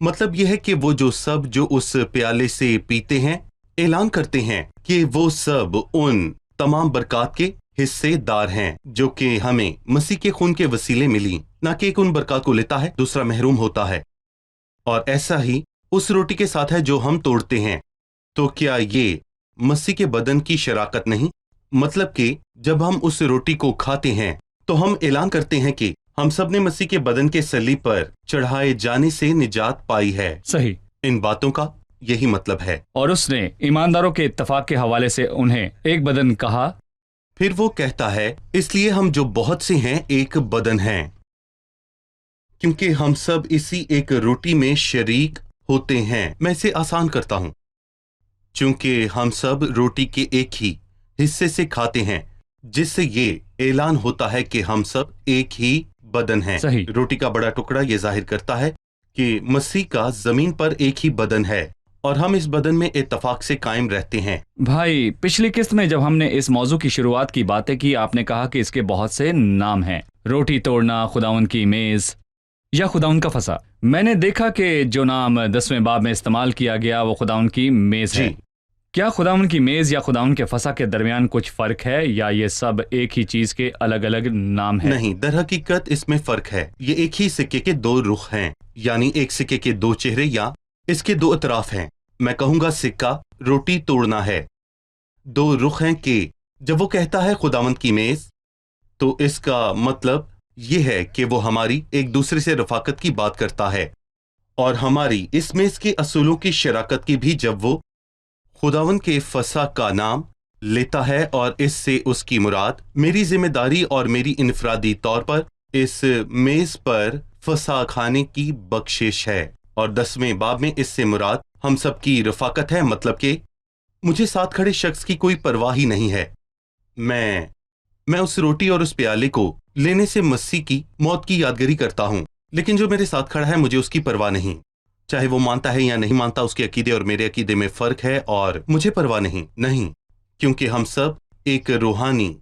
مطلب یہ ہے کہ وہ جو اس پیالے سے پیتے ہیں اعلان کرتے ہیں کہ وہ سب ان تمام برکات کے حصے دار ہیں جو کہ ہمیں مسیح کے خون کے وسیلے ملی، نہ کہ ایک ان برکات کو لیتا ہے دوسرا محروم ہوتا ہے۔ اور ایسا ہی اس روٹی کے ساتھ ہے جو ہم توڑتے ہیں۔ تو کیا یہ مسیح کے بدن کی شراکت نہیں؟ مطلب کہ جب ہم اس روٹی کو کھاتے ہیں تو ہم اعلان کرتے ہیں کہ ہم سب نے مسیح کے بدن کے صلیب پر چڑھائے جانے سے نجات پائی ہے۔ صحیح۔ ان باتوں کا یہی مطلب ہے۔ اور اس نے ایمانداروں کے اتفاق کے حوالے سے انہیں ایک بدن کہا۔ پھر وہ کہتا ہے اس لیے ہم جو بہت سے ہیں ایک بدن ہیں، کیونکہ ہم سب اسی ایک روٹی میں شریک ہوتے ہیں۔ میں اسے آسان کرتا ہوں، چونکہ ہم سب روٹی کے ایک ہی حصے سے کھاتے ہیں، جس سے یہ اعلان ہوتا ہے کہ ہم سب ایک ہی بدن ہیں۔ صحیح۔ روٹی کا بڑا ٹکڑا یہ ظاہر کرتا ہے کہ مسیح کا زمین پر ایک ہی بدن ہے اور ہم اس بدن میں اتفاق سے قائم رہتے ہیں۔ بھائی، پچھلی قسط میں جب ہم نے اس موضوع کی شروعات کی باتیں کی، آپ نے کہا کہ اس کے بہت سے نام ہیں، روٹی توڑنا، خداوند کی میز یا خداوند کا فسا۔ میں نے دیکھا کہ جو نام 10ویں باب میں استعمال کیا گیا وہ خداوند کی میز ہے۔ کیا خداوند کی میز یا خداوند کے فسا کے درمیان کچھ فرق ہے یا یہ سب ایک ہی چیز کے الگ الگ نام ہیں؟ نہیں، در حقیقت اس میں فرق ہے۔ یہ ایک ہی سکے کے دو رخ ہیں، یعنی ایک سکے کے دو چہرے یا اس کے دو اطراف ہیں۔ میں کہوں گا سکہ روٹی توڑنا ہے۔ دو رخ ہیں کہ جب وہ کہتا ہے خداوند کی میز تو اس کا مطلب یہ ہے کہ وہ ہماری ایک دوسرے سے رفاقت کی بات کرتا ہے، اور ہماری اس میز کے اصولوں کی شراکت کی بھی جب وہ خداوند کے فسا کا نام لیتا ہے، اور اس سے اس کی مراد میری ذمہ داری اور میری انفرادی طور پر اس میز پر فسا کھانے کی بخشش ہے۔ اور 10ویں باب میں اس سے مراد ہم سب کی رفاقت ہے، مطلب کہ مجھے ساتھ کھڑے شخص کی کوئی پرواہ ہی نہیں ہے۔ میں اس روٹی اور اس پیالے کو لینے سے مسیح کی موت کی یادگاری کرتا ہوں، لیکن جو میرے ساتھ کھڑا ہے مجھے اس کی پرواہ نہیں، چاہے وہ مانتا ہے یا نہیں مانتا۔ اس کے عقیدے اور میرے عقیدے میں فرق ہے اور مجھے پرواہ نہیں، کیونکہ ہم سب ایک روحانی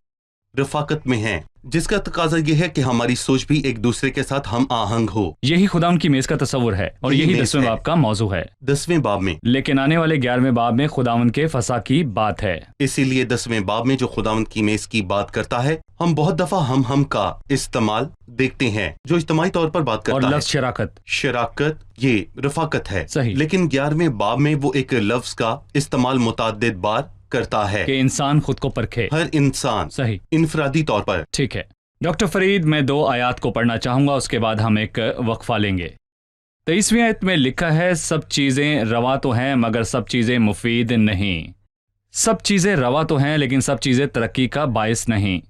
رفاقت میں ہیں، جس کا تقاضا یہ ہے کہ ہماری سوچ بھی ایک دوسرے کے ساتھ ہم آہنگ ہو۔ یہی خداوند کی میز کا تصور ہے اور یہی 10ویں باب کا موضوع ہے۔ 10ویں باب میں، لیکن آنے والے 11ویں باب میں خداوند کے فسا کی بات ہے۔ اسی لیے 10ویں باب میں جو خداوند کی میز کی بات کرتا ہے، ہم بہت دفعہ ہم کا استعمال دیکھتے ہیں جو اجتماعی طور پر بات اور کرتا ہے۔ لفظ شراکت یہ رفاقت ہے۔ صحیح۔ لیکن 11ویں باب میں وہ ایک لفظ کا استعمال متعدد بار کرتا ہے کہ انسان خود کو پرکھے۔ ہر انسان صحیح، انفرادی طور پر۔ ٹھیک ہے ڈاکٹر فرید، میں 2 آیات کو پڑھنا چاہوں گا، اس کے بعد ہم ایک وقفہ لیں گے۔ 23ویں آیت میں لکھا ہے، سب چیزیں روا تو ہیں مگر سب چیزیں مفید نہیں۔ سب چیزیں روا تو ہیں لیکن سب چیزیں ترقی کا باعث نہیں۔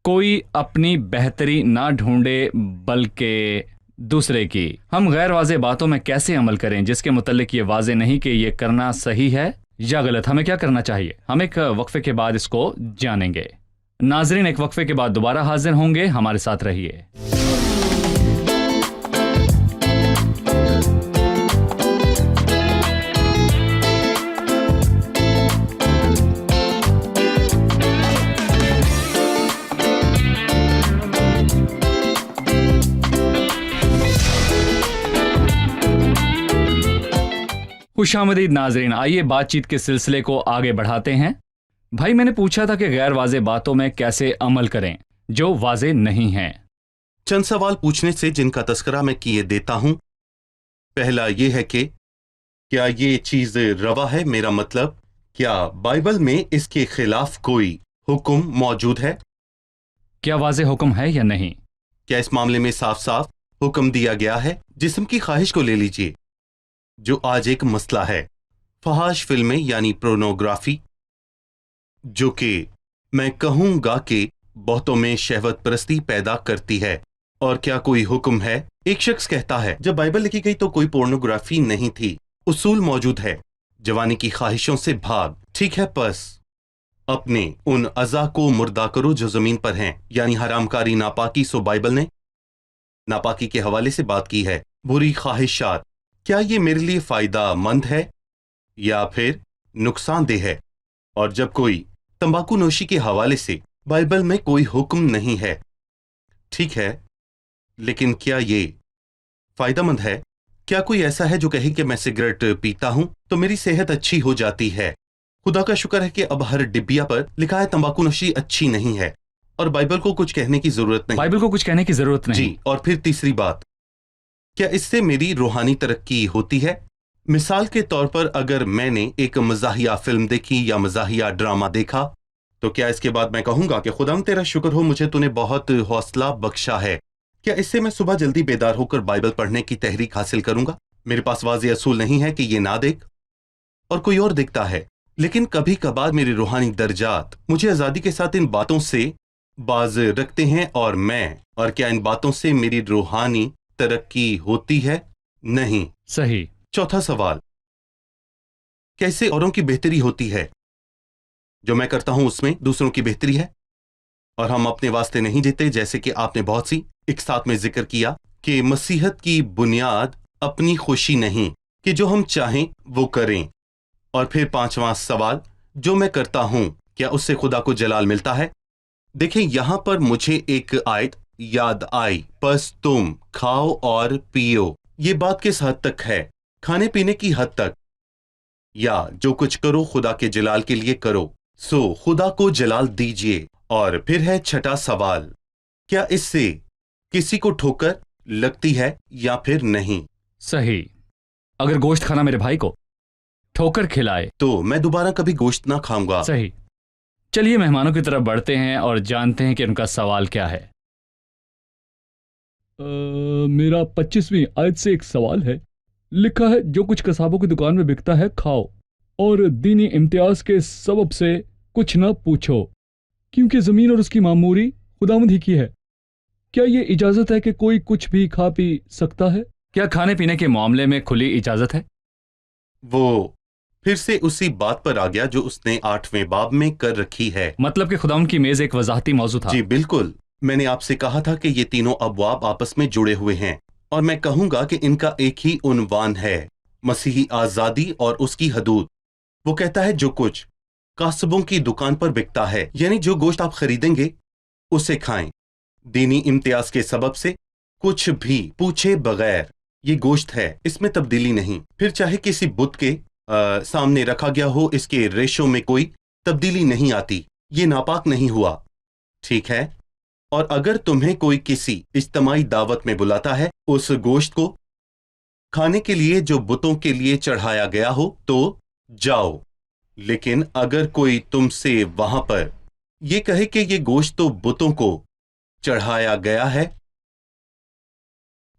کوئی اپنی بہتری نہ ڈھونڈے بلکہ دوسرے کی۔ ہم غیر واضح باتوں میں کیسے عمل کریں جس کے متعلق یہ واضح نہیں کہ یہ کرنا صحیح ہے یا غلط؟ ہمیں کیا کرنا چاہیے؟ ہم ایک وقفے کے بعد اس کو جانیں گے۔ ناظرین، ایک وقفے کے بعد دوبارہ حاضر ہوں گے، ہمارے ساتھ رہیے۔ خوش آمدید ناظرین، آئیے بات چیت کے سلسلے کو آگے بڑھاتے ہیں۔ بھائی، میں نے پوچھا تھا کہ غیر واضح باتوں میں کیسے عمل کریں جو واضح نہیں ہیں۔ چند سوال پوچھنے سے جن کا تذکرہ میں کیے دیتا ہوں۔ پہلا یہ ہے کہ کیا یہ چیز روا ہے؟ میرا مطلب، کیا بائبل میں اس کے خلاف کوئی حکم موجود ہے؟ کیا واضح حکم ہے یا نہیں؟ کیا اس معاملے میں صاف صاف حکم دیا گیا ہے؟ جسم کی خواہش کو لے لیجئے، جو آج ایک مسئلہ ہے۔ فحاش فلمیں یعنی پورنوگرافی، جو کہ میں کہوں گا کہ بہتوں میں شہوت پرستی پیدا کرتی ہے۔ اور کیا کوئی حکم ہے؟ ایک شخص کہتا ہے جب بائبل لکھی گئی تو کوئی پورنوگرافی نہیں تھی، اصول موجود ہے، جوانی کی خواہشوں سے بھاگ۔ ٹھیک ہے، پس اپنے ان اعضاء کو مردہ کرو جو زمین پر ہیں، یعنی حرام کاری، ناپاکی۔ سو بائبل نے ناپاکی کے حوالے سے بات کی ہے۔ بری خواہشات، کیا یہ میرے لیے فائدہ مند ہے یا پھر نقصان دہ ہے؟ اور جب کوئی تمباکو نوشی کے حوالے سے بائبل میں کوئی حکم نہیں ہے، ٹھیک ہے، لیکن کیا یہ فائدہ مند ہے؟ کیا کوئی ایسا ہے جو کہے کہ میں سگریٹ پیتا ہوں تو میری صحت اچھی ہو جاتی ہے؟ خدا کا شکر ہے کہ اب ہر ڈبیا پر لکھا ہے تمباکو نوشی اچھی نہیں ہے، اور بائبل کو کچھ کہنے کی ضرورت نہیں۔ بائبل کو کچھ کہنے کی ضرورت نہیں۔ جی، اور پھر تیسری بات، کیا اس سے میری روحانی ترقی ہوتی ہے؟ مثال کے طور پر اگر میں نے ایک مزاحیہ فلم دیکھی یا مزاحیہ ڈرامہ دیکھا تو کیا اس کے بعد میں کہوں گا کہ خدا تیرا شکر ہو مجھے تو نے بہت حوصلہ بخشا ہے؟ کیا اس سے میں صبح جلدی بیدار ہو کر بائبل پڑھنے کی تحریک حاصل کروں گا؟ میرے پاس واضح اصول نہیں ہے کہ یہ نہ دیکھ اور کوئی اور دیکھتا ہے، لیکن کبھی کبھار میرے روحانی درجات مجھے آزادی کے ساتھ ان باتوں سے باز رکھتے ہیں، اور کیا ان باتوں سے میری روحانی ترقی ہوتی ہے؟ نہیں۔ صحیح۔ چوتھا سوال، کیسے اوروں کی بہتری ہوتی ہے؟ جو میں کرتا ہوں اس میں دوسروں کی بہتری ہے، اور ہم اپنے واسطے نہیں جیتے، جیسے کہ آپ نے بہت سی ایک ساتھ میں ذکر کیا کہ مسیحت کی بنیاد اپنی خوشی نہیں کہ جو ہم چاہیں وہ کریں۔ اور پھر پانچواں سوال، جو میں کرتا ہوں کیا اس سے خدا کو جلال ملتا ہے؟ دیکھیں یہاں پر مجھے ایک آیت یاد آئی، پس تم کھاؤ اور پیو۔ یہ بات کس حد تک ہے؟ کھانے پینے کی حد تک، یا جو کچھ کرو خدا کے جلال کے لیے کرو، سو خدا کو جلال دیجیے۔ اور پھر ہے چھٹا سوال، کیا اس سے کسی کو ٹھوکر لگتی ہے یا پھر نہیں؟ صحیح۔ اگر گوشت کھانا میرے بھائی کو ٹھوکر کھلائے تو میں دوبارہ کبھی گوشت نہ کھاؤں گا۔ صحیح۔ چلیے مہمانوں کی طرف بڑھتے ہیں اور جانتے ہیں کہ ان کا سوال کیا ہے۔ میرا 25ویں آیت سے ایک سوال ہے، لکھا ہے جو کچھ قصابوں کی دکان میں بکتا ہے کھاؤ، اور دینی امتیاز کے سبب سے کچھ نہ پوچھو، کیونکہ زمین اور اس کی معموری خداوند ہی کی ہے۔ کیا یہ اجازت ہے کہ کوئی کچھ بھی کھا پی سکتا ہے؟ کیا کھانے پینے کے معاملے میں کھلی اجازت ہے؟ وہ پھر سے اسی بات پر آ گیا جو اس نے 8ویں باب میں کر رکھی ہے۔ مطلب کہ خداوند کی میز ایک وضاحتی موضوع تھا۔ جی بالکل، میں نے آپ سے کہا تھا کہ یہ تینوں ابواب آپس میں جڑے ہوئے ہیں، اور میں کہوں گا کہ ان کا ایک ہی عنوان ہے، مسیحی آزادی اور اس کی حدود۔ وہ کہتا ہے جو کچھ قاسبوں کی دکان پر بکتا ہے، یعنی جو گوشت آپ خریدیں گے اسے کھائیں، دینی امتیاز کے سبب سے کچھ بھی پوچھے بغیر۔ یہ گوشت ہے، اس میں تبدیلی نہیں، پھر چاہے کسی بت کے سامنے رکھا گیا ہو، اس کے ریشوں میں کوئی تبدیلی نہیں آتی، یہ ناپاک نہیں ہوا، ٹھیک ہے؟ اور اگر تمہیں کوئی کسی اجتماعی دعوت میں بلاتا ہے اس گوشت کو کھانے کے لیے جو بتوں کے لیے چڑھایا گیا ہو تو جاؤ، لیکن اگر کوئی تم سے وہاں پر یہ کہے کہ یہ گوشت تو بتوں کو چڑھایا گیا ہے،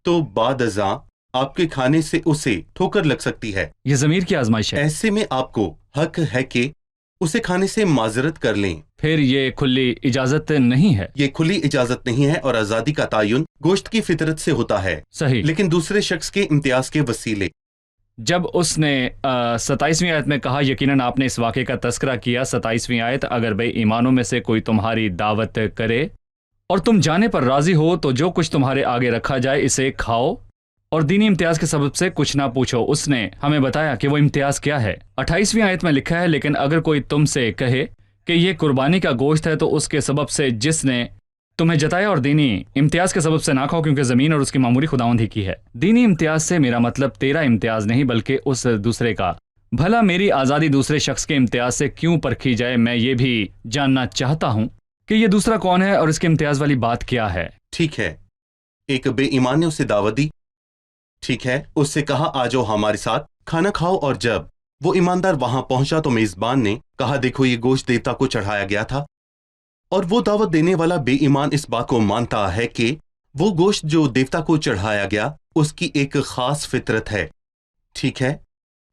تو بعد ازاں آپ کے کھانے سے اسے ٹھوکر لگ سکتی ہے۔ یہ ضمیر کی آزمائش ہے۔ ایسے میں آپ کو حق ہے کہ اسے کھانے سے معذرت کر لیں۔ پھر یہ کھلی اجازت نہیں ہے۔ یہ کھلی اجازت نہیں ہے، اور آزادی کا تعین گوشت کی فطرت سے ہوتا ہے، صحیح۔ لیکن دوسرے شخص کے امتیاز کے وسیلے۔ جب اس نے 27ویں آیت میں کہا، یقیناً آپ نے اس واقعے کا تذکرہ کیا، 27ویں آیت، اگر بے ایمانوں میں سے کوئی تمہاری دعوت کرے اور تم جانے پر راضی ہو تو جو کچھ تمہارے آگے رکھا جائے اسے کھاؤ، اور دینی امتیاز کے سبب سے کچھ نہ پوچھو۔ اس نے ہمیں بتایا کہ وہ امتیاز کیا ہے۔ 28ویں آیت میں لکھا ہے، لیکن اگر کوئی تم سے کہے کہ یہ قربانی کا گوشت ہے تو اس کے سبب سے جس نے تمہیں جتایا، اور دینی امتیاز کے سبب سے نہ کھاؤ، کیونکہ زمین اور اس کی معموری خداوند ہی کی ہے۔ دینی امتیاز سے میرا مطلب تیرا امتیاز نہیں بلکہ اس دوسرے کا۔ بھلا میری آزادی دوسرے شخص کے امتیاز سے کیوں پرکھی جائے؟ میں یہ بھی جاننا چاہتا ہوں کہ یہ دوسرا کون ہے اور اس کے امتیاز والی بات کیا ہے۔ ٹھیک ہے، ایک بے ایمان نے اسے دعوت دی، ٹھیک ہے، اس سے کہا آ جاؤ ہمارے ساتھ کھانا کھاؤ، اور جب وہ ایماندار وہاں پہنچا تو میزبان نے کہا دیکھو یہ گوشت دیوتا کو چڑھایا گیا تھا، اور وہ دعوت دینے والا بے ایمان اس بات کو مانتا ہے کہ وہ گوشت جو دیوتا کو چڑھایا گیا اس کی ایک خاص فطرت ہے، ٹھیک ہے؟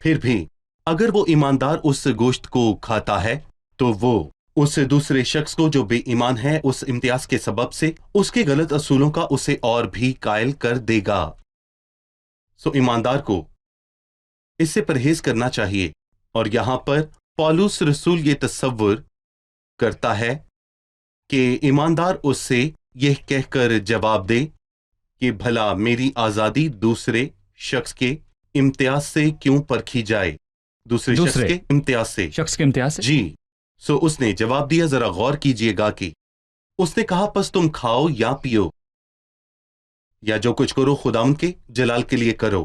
پھر بھی اگر وہ ایماندار اس گوشت کو کھاتا ہے تو وہ اس دوسرے شخص کو جو بے ایمان ہے اس امتیاز کے سبب سے اس کے غلط اصولوں کا اسے اور بھی قائل کر دے گا۔ سو ایماندار کو اس سے پرہیز کرنا چاہیے، اور یہاں پر پولس رسول یہ تصور کرتا ہے کہ ایماندار اس سے یہ کہہ کر جواب دے کہ بھلا میری آزادی دوسرے شخص کے امتیاز سے کیوں پرکھی جائے؟ دوسرے شخص کے امتیاز سے؟ جی۔ سو اس نے جواب دیا، ذرا غور کیجئے گا کہ اس نے کہا پس تم کھاؤ یا پیو یا جو کچھ کرو خداوند کے جلال کے لیے کرو،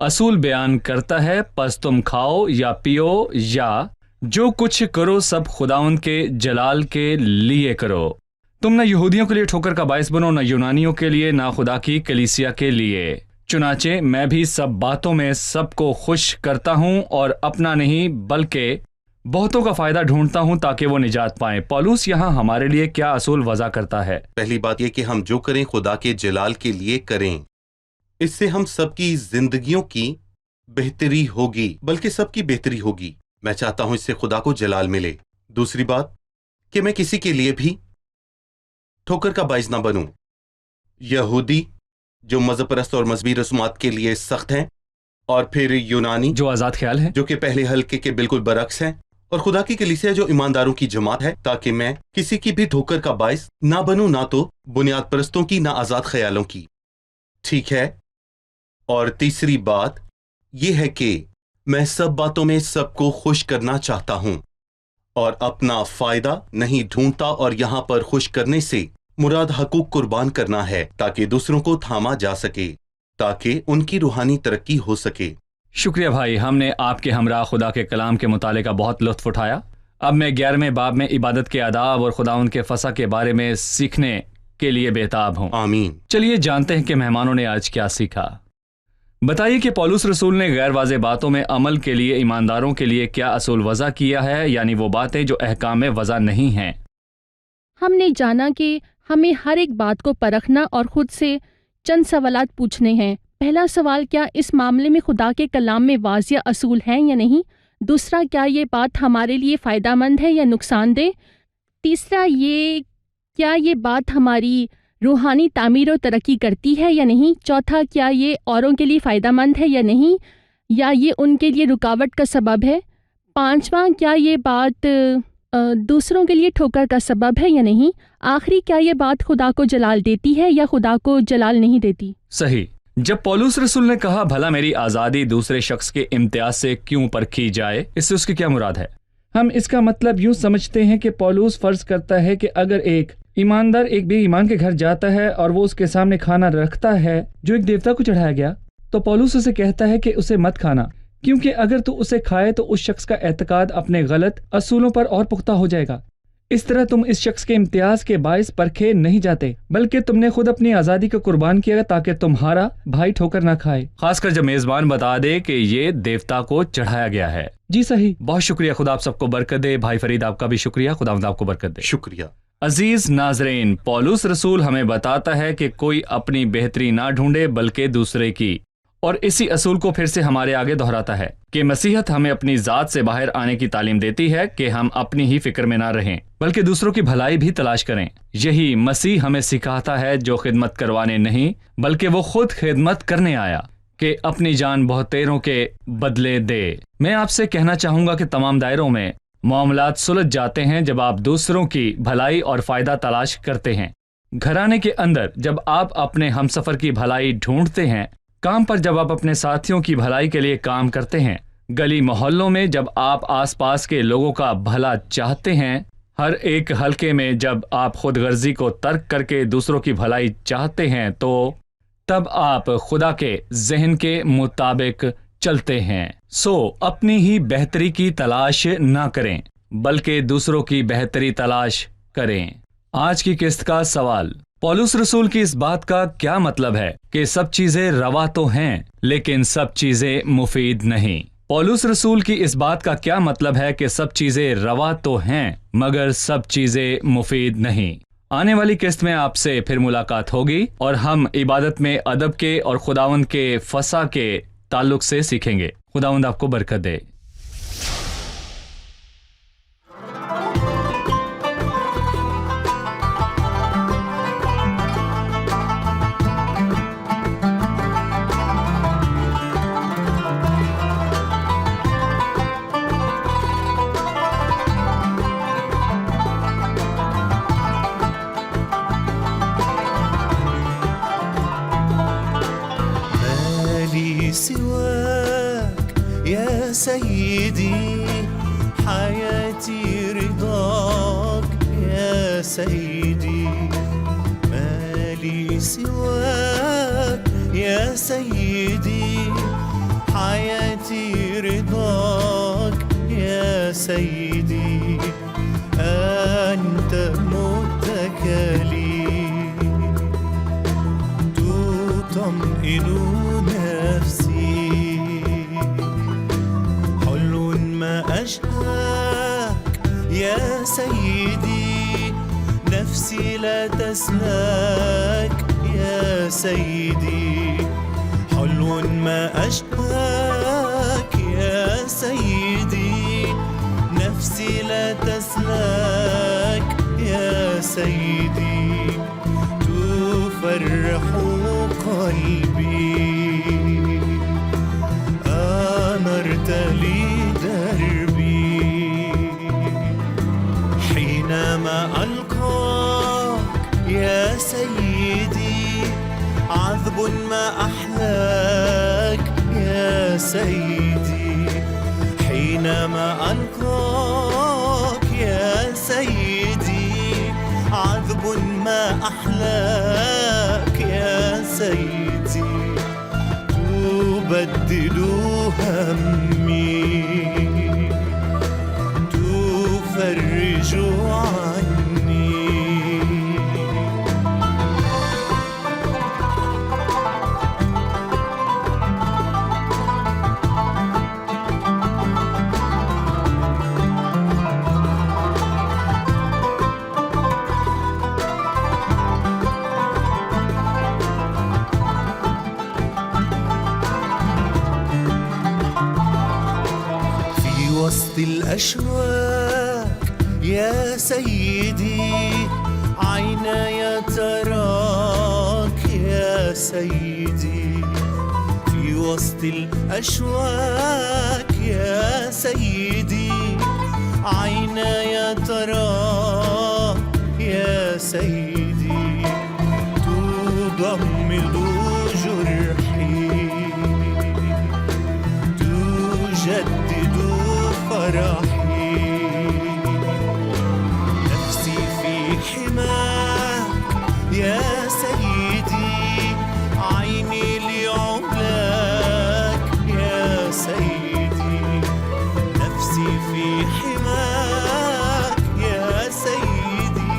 اصول بیان کرتا ہے پس تم کھاؤ یا پیو یا جو کچھ کرو سب خداوند کے جلال کے لیے کرو۔ تم نہ یہودیوں کے لیے ٹھوکر کا باعث بنو، نہ یونانیوں کے لیے، نہ خدا کی کلیسیا کے لیے۔ چنانچہ میں بھی سب باتوں میں سب کو خوش کرتا ہوں اور اپنا نہیں بلکہ بہتوں کا فائدہ ڈھونڈتا ہوں تاکہ وہ نجات پائیں۔ پولس یہاں ہمارے لیے کیا اصول وضع کرتا ہے؟ پہلی بات یہ کہ ہم جو کریں خدا کے جلال کے لیے کریں، اس سے ہم سب کی زندگیوں کی بہتری ہوگی، بلکہ سب کی بہتری ہوگی۔ میں چاہتا ہوں اس سے خدا کو جلال ملے۔ دوسری بات کہ میں کسی کے لیے بھی ٹھوکر کا باعث نہ بنوں۔ یہودی جو مذہب پرست اور مذہبی رسومات کے لیے سخت ہیں، اور پھر یونانی جو آزاد خیال ہے، جو کہ پہلے حلقے کے بالکل برعکس ہیں، اور خدا کی کلیسیا جو ایمانداروں کی جماعت ہے، تاکہ میں کسی کی بھی ٹھوکر کا باعث نہ بنوں، نہ تو بنیاد پرستوں کی نہ آزاد خیالوں کی۔ ٹھیک ہے؟ اور تیسری بات یہ ہے کہ میں سب باتوں میں سب کو خوش کرنا چاہتا ہوں اور اپنا فائدہ نہیں ڈھونڈتا، اور یہاں پر خوش کرنے سے مراد حقوق قربان کرنا ہے تاکہ دوسروں کو تھاما جا سکے، تاکہ ان کی روحانی ترقی ہو سکے۔ شکریہ بھائی، ہم نے آپ کے ہمراہ خدا کے کلام کے مطالعے کا بہت لطف اٹھایا۔ اب میں 11ویں باب میں عبادت کے آداب اور خداوند کے فسح کے بارے میں سیکھنے کے لیے بےتاب ہوں۔ آمین۔ چلیے جانتے ہیں کہ مہمانوں نے آج کیا سیکھا۔ بتائیے کہ پولس رسول نے غیر واضح باتوں میں عمل کے لیے ایمانداروں کے لیے کیا اصول وضع کیا ہے، یعنی وہ باتیں جو احکام میں وضع نہیں ہیں۔ ہم نے جانا کہ ہمیں ہر ایک بات کو پرکھنا اور خود سے چند سوالات پوچھنے ہیں۔ پہلا سوال، کیا اس معاملے میں خدا کے کلام میں واضح اصول ہیں یا نہیں؟ دوسرا، کیا یہ بات ہمارے لیے فائدہ مند ہے یا نقصان دہ؟ تیسرا، کیا یہ بات ہماری روحانی تعمیر و ترقی کرتی ہے یا نہیں؟ چوتھا، کیا یہ اوروں کے لیے فائدہ مند ہے یا نہیں، یا یہ ان کے لیے رکاوٹ کا سبب ہے؟ پانچواں، کیا یہ بات دوسروں کے لیے ٹھوکر کا سبب ہے یا نہیں؟ آخری، کیا یہ بات خدا کو جلال دیتی ہے یا خدا کو جلال نہیں دیتی؟ صحیح۔ جب پولس رسول نے کہا بھلا میری آزادی دوسرے شخص کے امتیاز سے کیوں پرکھی جائے، اس سے اس کی کیا مراد ہے؟ ہم اس کا مطلب یوں سمجھتے ہیں کہ پولس فرض کرتا ہے کہ اگر ایک ایماندار ایک بے ایمان کے گھر جاتا ہے اور وہ اس کے سامنے کھانا رکھتا ہے جو ایک دیوتا کو چڑھایا گیا، تو پولس اسے کہتا ہے کہ اسے مت کھانا، کیونکہ اگر تو اسے کھائے تو اس شخص کا اعتقاد اپنے غلط اصولوں پر اور پختہ ہو جائے گا۔ اس طرح تم اس شخص کے امتیاز کے باعث پرکھے نہیں جاتے، بلکہ تم نے خود اپنی آزادی کو قربان کیا تاکہ تمہارا بھائی ٹھوکر نہ کھائے، خاص کر جب میزبان بتا دے کہ یہ دیوتا کو چڑھایا گیا ہے۔ جی صحیح۔ بہت شکریہ، خدا آپ سب کو برکت دے۔ بھائی فرید آپ کا بھی شکریہ، خداوند آپ کو برکت دے۔ شکریہ۔ عزیز ناظرین، پولس رسول ہمیں بتاتا ہے کہ کوئی اپنی بہتری نہ ڈھونڈے بلکہ دوسرے کی، اور اسی اصول کو پھر سے ہمارے آگے دہراتا ہے کہ مسیحیت ہمیں اپنی ذات سے باہر آنے کی تعلیم دیتی ہے کہ ہم اپنی ہی فکر میں نہ رہیں بلکہ دوسروں کی بھلائی بھی تلاش کریں۔ یہی مسیح ہمیں سکھاتا ہے، جو خدمت کروانے نہیں بلکہ وہ خود خدمت کرنے آیا کہ اپنی جان بہتیروں کے بدلے دے۔ میں آپ سے کہنا چاہوں گا کہ تمام دائروں میں معاملات سلجھ جاتے ہیں جب آپ دوسروں کی بھلائی اور فائدہ تلاش کرتے ہیں۔ گھرانے کے اندر جب آپ اپنے ہمسفر کی بھلائی ڈھونڈتے ہیں، کام پر جب آپ اپنے ساتھیوں کی بھلائی کے لیے کام کرتے ہیں، گلی محلوں میں جب آپ آس پاس کے لوگوں کا بھلا چاہتے ہیں، ہر ایک حلقے میں جب آپ خود غرضی کو ترک کر کے دوسروں کی بھلائی چاہتے ہیں، تو تب آپ خدا کے ذہن کے مطابق چلتے ہیں۔ سو اپنی ہی بہتری کی تلاش نہ کریں بلکہ دوسروں کی بہتری تلاش کریں۔ آج کی قسط کا سوال، پولس رسول کی اس بات کا کیا مطلب ہے کہ سب چیزیں روا تو ہیں لیکن سب چیزیں مفید نہیں؟ پولس رسول کی اس بات کا کیا مطلب ہے کہ سب چیزیں روا تو ہیں مگر سب چیزیں مفید نہیں؟ آنے والی قسط میں آپ سے پھر ملاقات ہوگی اور ہم عبادت میں ادب کے اور خداوند کے فسح کے تعلق سے سیکھیں گے۔ خداوند آپ کو برکت دے۔ سواك يا سيدي حياتي رضاك يا سيدي ما لي سواك يا سيدي حياتي رضاك يا سيدي، أنت متكلي تطمئن نفسي. حلو ما أشهاك يا سيدي، نفسي لا تسلاك يا سيدي. حلو ما أشهاك يا سيدي، نفسي لا تسلاك يا سيدي. تفرح قلبي، أنرت لي دربي. حينما ألقاك يا سيدي، عذب ما أحلاك يا سيدي. حينما ألقاك يا سيدي، عذب ما أحلاك يا سيدي. تبدد همي، تفرج عني. وسط الأشواك يا سيدي، عيناي تراك يا سيدي. في وسط الأشواك يا سيدي، عيناي تراك يا سيدي. تضمد جرحي، تجدد فرحي. نفسي في حماك يا سيدي، عيني لعلاك يا سيدي. نفسي في حماك يا سيدي،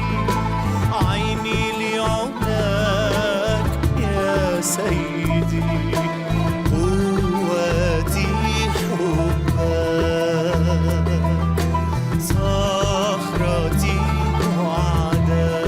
عيني لعلاك يا سيدي. قوتي حبك، صخرتي وعدك.